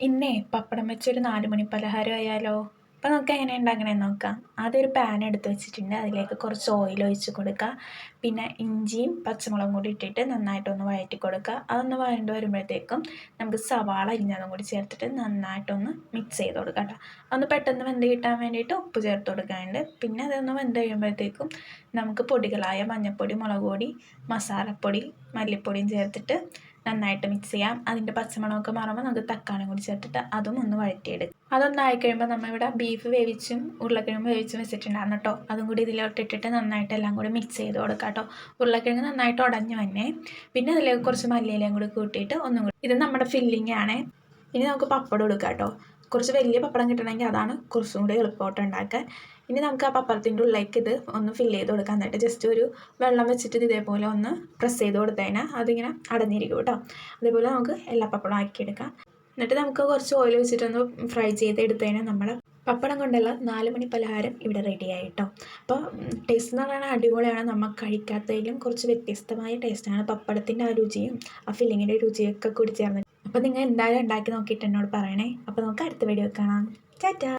ഇന്നേ പപ്പടം വെച്ചൊരു 4 മണി പലഹാരം ആയാലോ? അപ്പോൾ നമുക്ക് എങ്ങനെ ഉണ്ടാക്കണമെന്ന് നോക്കാം. ആദ്യം ഒരു പാൻ എടുത്ത് വെച്ചിട്ടുണ്ട്. അതിലേക്ക് കുറച്ച് ഓയിൽ ഒഴിച്ച് കൊടുക്കുക. പിന്നെ ഇഞ്ചിയും പച്ചമുളകും കൂടി ഇട്ടിട്ട് നന്നായിട്ടൊന്ന് വഴറ്റി കൊടുക്കുക. അതൊന്ന് വഴണ്ട് വരുമ്പോഴത്തേക്കും നമുക്ക് സവാള അരിഞ്ഞതും കൂടി ചേർത്തിട്ട് നന്നായിട്ടൊന്ന് മിക്സ് ചെയ്ത് കൊടുക്കുക കേട്ടോ. അതൊന്ന് പെട്ടെന്ന് വെന്ത് കിട്ടാൻ വേണ്ടിയിട്ട് ഉപ്പ് ചേർത്ത് കൊടുക്കാനുണ്ട്. പിന്നെ അതൊന്ന് വെന്ത് കഴിയുമ്പോഴത്തേക്കും നമുക്ക് പൊടികളായ മഞ്ഞൾപ്പൊടി, മുളക് പൊടി, മസാലപ്പൊടി, മല്ലിപ്പൊടിയും ചേർത്തിട്ട് നന്നായിട്ട് മിക്സ് ചെയ്യാം. അതിൻ്റെ പച്ചമണമൊക്കെ മാറുമ്പോൾ നമുക്ക് തക്കാളിയും കൂടി ചേർത്തിട്ട് അതും ഒന്ന് വഴറ്റിയെടുക്കും. അതൊന്നായി കഴിയുമ്പോൾ നമ്മളിവിടെ ബീഫ് വേവിച്ചും ഉരുളക്കിഴങ്ങ് വേവിച്ചും വെച്ചിട്ടുണ്ടായിരുന്നു കേട്ടോ. അതും കൂടി ഇതിലോട്ടിട്ടിട്ട് നന്നായിട്ട് എല്ലാം കൂടി മിക്സ് ചെയ്ത് കൊടുക്കാം കേട്ടോ. ഉരുളക്കിഴങ്ങ് നന്നായിട്ട് ഉടഞ്ഞു വന്നേ. പിന്നെ അതിലേക്ക് കുറച്ച് മല്ലിയിലയും കൂടി കൂട്ടിയിട്ട് ഒന്നും കൂടി. ഇത് നമ്മുടെ ഫില്ലിംഗ് ആണ്. ഇനി നമുക്ക് പപ്പടം എടുക്കാം കേട്ടോ. കുറച്ച് വലിയ പപ്പടം കിട്ടണമെങ്കിൽ അതാണ് കുറച്ചും കൂടി എളുപ്പമായിട്ട് ഉണ്ടാക്കാൻ. ഇനി നമുക്ക് ആ പപ്പടത്തിൻ്റെ ഉള്ളിലേക്ക് ഇത് ഒന്ന് ഫില്ല് ചെയ്ത് കൊടുക്കാം. എന്നിട്ട് ജസ്റ്റ് ഒരു വെള്ളം വെച്ചിട്ട് ഇതേപോലെ ഒന്ന് പ്രസ് ചെയ്ത് കൊടുത്തു കഴിഞ്ഞാൽ അതിങ്ങനെ അടഞ്ഞിരിക്കും കേട്ടോ. അതേപോലെ നമുക്ക് എല്ലാ പപ്പടം ആക്കിയെടുക്കാം. എന്നിട്ട് നമുക്ക് കുറച്ച് ഓയിൽ വെച്ചിട്ടൊന്ന് ഫ്രൈ ചെയ്ത് എടുത്തു കഴിഞ്ഞാൽ നമ്മുടെ പപ്പടം കൊണ്ടുള്ള 4 മണി പലഹാരം ഇവിടെ റെഡിയായി കേട്ടോ. അപ്പോൾ ടേസ്റ്റ് എന്ന് പറയുന്നത് അടിപൊളിയാണ്. നമ്മൾ കഴിക്കാത്തതിലും കുറച്ച് വ്യത്യസ്തമായ ടേസ്റ്റാണ്. പപ്പടത്തിൻ്റെ ആ രുചിയും ആ ഫില്ലിങ്ങിൻ്റെ രുചിയൊക്കെ കൂടി ചേർന്ന്. അപ്പോൾ നിങ്ങൾ എന്തായാലും ഉണ്ടാക്കി നോക്കിയിട്ട് എന്നോട് പറയണേ. അപ്പോൾ നമുക്ക് അടുത്ത വീഡിയോ കാണാം. ടാറ്റാ.